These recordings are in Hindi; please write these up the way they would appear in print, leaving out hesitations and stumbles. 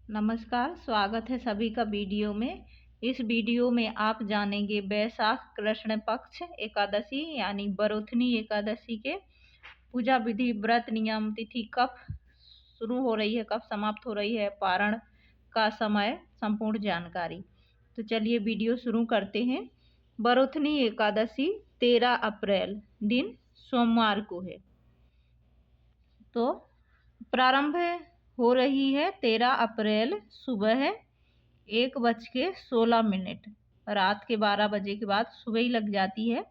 नमस्कार, स्वागत है सभी का वीडियो में। इस वीडियो में आप जानेंगे बैसाख कृष्ण पक्ष एकादशी यानी बरोथनी एकादशी के पूजा विधि, व्रत नियम, तिथि कब शुरू हो रही है, कब समाप्त हो रही है, पारण का समय, संपूर्ण जानकारी। तो चलिए वीडियो शुरू करते हैं। बरोथनी एकादशी 13 अप्रैल दिन सोमवार को है। तो प्रारंभ हो रही है 13 अप्रैल सुबह 1:16। रात के 12 बजे के बाद सुबह ही लग जाती है।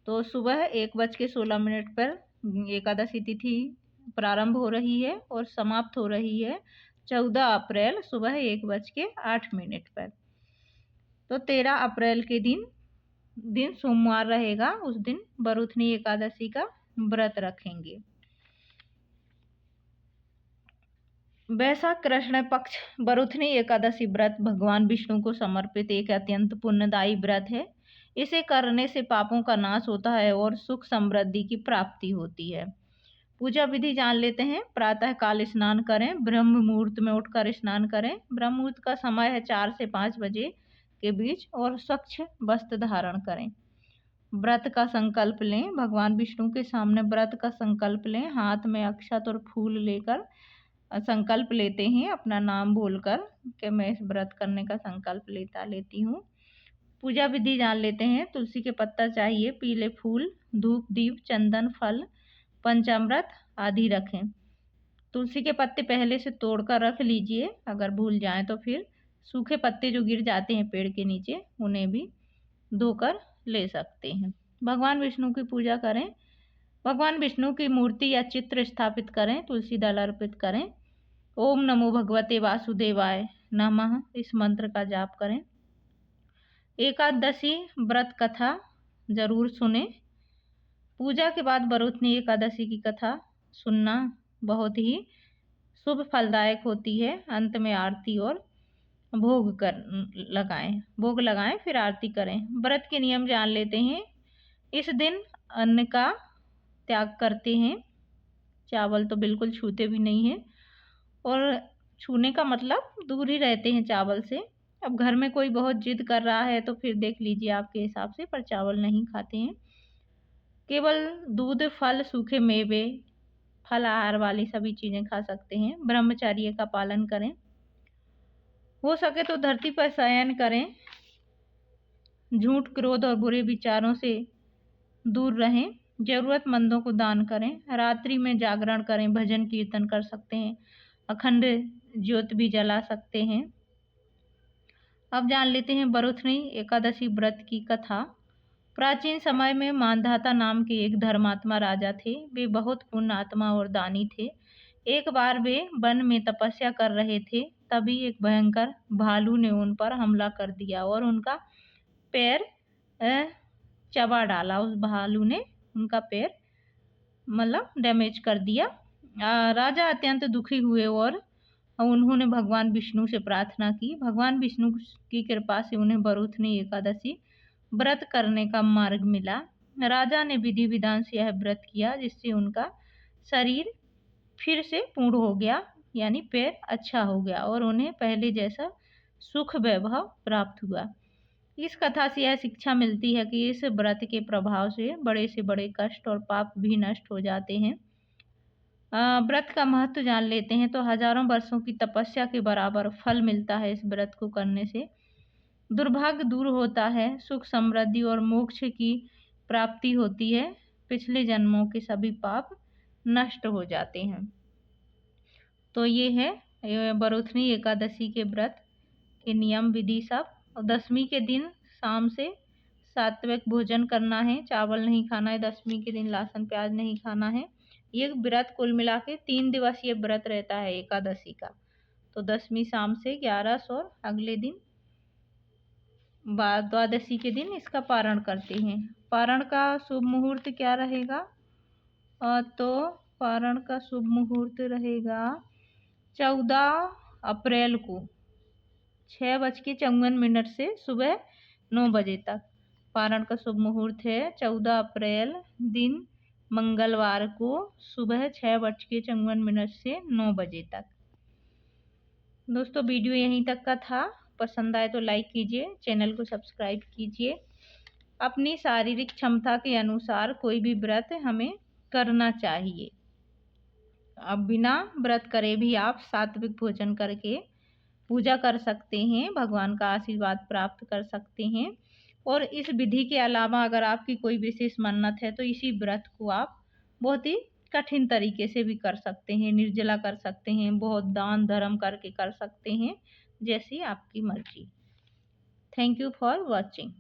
तो सुबह 1:16 पर एकादशी तिथि प्रारंभ हो रही है और समाप्त हो रही है 14 अप्रैल सुबह 1:08 पर। तो 13 अप्रैल के दिन सोमवार रहेगा। उस दिन बरुथनी एकादशी का व्रत रखेंगे। बैसाख कृष्ण पक्ष बरुथनी एकादशी व्रत भगवान विष्णु को समर्पित एक अत्यंत पुण्यदायी व्रत है। इसे करने से पापों का नाश होता है और सुख समृद्धि की प्राप्ति होती है। पूजा विधि जान लेते हैं। प्रातः काल स्नान करें, ब्रह्म मुहूर्त में उठकर स्नान करें। ब्रह्म मुहूर्त का समय है 4 से 5 बजे के बीच और स्वच्छ वस्त्र धारण करें। व्रत का संकल्प लें। भगवान विष्णु के सामने व्रत का संकल्प लें। हाथ में अक्षत और फूल लेकर संकल्प लेते हैं, अपना नाम बोलकर कि मैं इस व्रत करने का संकल्प लेती हूँ। पूजा विधि जान लेते हैं। तुलसी के पत्ता चाहिए, पीले फूल, धूप, दीप, चंदन, फल, पंचामृत आदि रखें। तुलसी के पत्ते पहले से तोड़कर रख लीजिए। अगर भूल जाएं तो फिर सूखे पत्ते जो गिर जाते हैं पेड़ के नीचे उन्हें भी धोकर ले सकते हैं। भगवान विष्णु की पूजा करें। भगवान विष्णु की मूर्ति या चित्र स्थापित करें। तुलसी दल अर्पित करें। ओम नमो भगवते वासुदेवाय नमः इस मंत्र का जाप करें। एकादशी व्रत कथा जरूर सुने। पूजा के बाद बरुथनी एकादशी की कथा सुनना बहुत ही शुभ फलदायक होती है। अंत में आरती और भोग लगाएं फिर आरती करें। व्रत के नियम जान लेते हैं। इस दिन अन्न का त्याग करते हैं। चावल तो बिल्कुल छूते भी नहीं है और छूने का मतलब दूर ही रहते हैं चावल से। अब घर में कोई बहुत जिद कर रहा है तो फिर देख लीजिए आपके हिसाब से, पर चावल नहीं खाते हैं। केवल दूध, फल, सूखे मेवे, फल आहार वाली सभी चीजें खा सकते हैं। ब्रह्मचर्य का पालन करें। हो सके तो धरती पर शयन करें। झूठ, क्रोध और बुरे विचारों से दूर रहें। जरूरतमंदों को दान करें। रात्रि में जागरण करें, भजन कीर्तन कर सकते हैं, अखंड ज्योत भी जला सकते हैं। अब जान लेते हैं बरुथनी एकादशी व्रत की कथा। प्राचीन समय में मानधाता नाम के एक धर्मात्मा राजा थे। वे बहुत पुण्य आत्मा और दानी थे। एक बार वे वन में तपस्या कर रहे थे, तभी एक भयंकर भालू ने उन पर हमला कर दिया और उनका पैर चबा डाला। उस भालू ने उनका पैर मतलब डैमेज कर दिया। राजा अत्यंत दुखी हुए और उन्होंने भगवान विष्णु से प्रार्थना की। भगवान विष्णु की कृपा से उन्हें बरुथनी एकादशी व्रत करने का मार्ग मिला। राजा ने विधि विधान से यह व्रत किया, जिससे उनका शरीर फिर से पूर्ण हो गया, यानी पैर अच्छा हो गया और उन्हें पहले जैसा सुख वैभव प्राप्त हुआ। इस कथा से यह शिक्षा मिलती है कि इस व्रत के प्रभाव से बड़े कष्ट और पाप भी नष्ट हो जाते हैं। व्रत का महत्व जान लेते हैं। तो हजारों वर्षों की तपस्या के बराबर फल मिलता है इस व्रत को करने से। दुर्भाग्य दूर होता है, सुख समृद्धि और मोक्ष की प्राप्ति होती है। पिछले जन्मों के सभी पाप नष्ट हो जाते हैं। तो ये है बरुथनी एकादशी के व्रत के नियम विधि सब। और दशमी के दिन शाम से सात्विक भोजन करना है, चावल नहीं खाना है। दशमी के दिन लहसुन प्याज नहीं खाना है। ये व्रत कुल मिला के 3 दिवसीय व्रत रहता है एकादशी का। तो दशमी शाम से 11 और अगले दिन द्वादशी के दिन इसका पारण करते हैं। पारण का शुभ मुहूर्त क्या रहेगा? तो पारण का शुभ मुहूर्त रहेगा 14 अप्रैल को 6:54 से सुबह 9 बजे तक। पारण का शुभ मुहूर्त है 14 अप्रैल दिन मंगलवार को सुबह 6:54 से 9 बजे तक। दोस्तों वीडियो यहीं तक का था। पसंद आए तो लाइक कीजिए, चैनल को सब्सक्राइब कीजिए। अपनी शारीरिक क्षमता के अनुसार कोई भी व्रत हमें करना चाहिए। अब बिना व्रत करे भी आप सात्विक भोजन करके पूजा कर सकते हैं, भगवान का आशीर्वाद प्राप्त कर सकते हैं। और इस विधि के अलावा अगर आपकी कोई विशेष मन्नत है तो इसी व्रत को आप बहुत ही कठिन तरीके से भी कर सकते हैं, निर्जला कर सकते हैं, बहुत दान धर्म करके कर सकते हैं, जैसी आपकी मर्जी। Thank you for watching.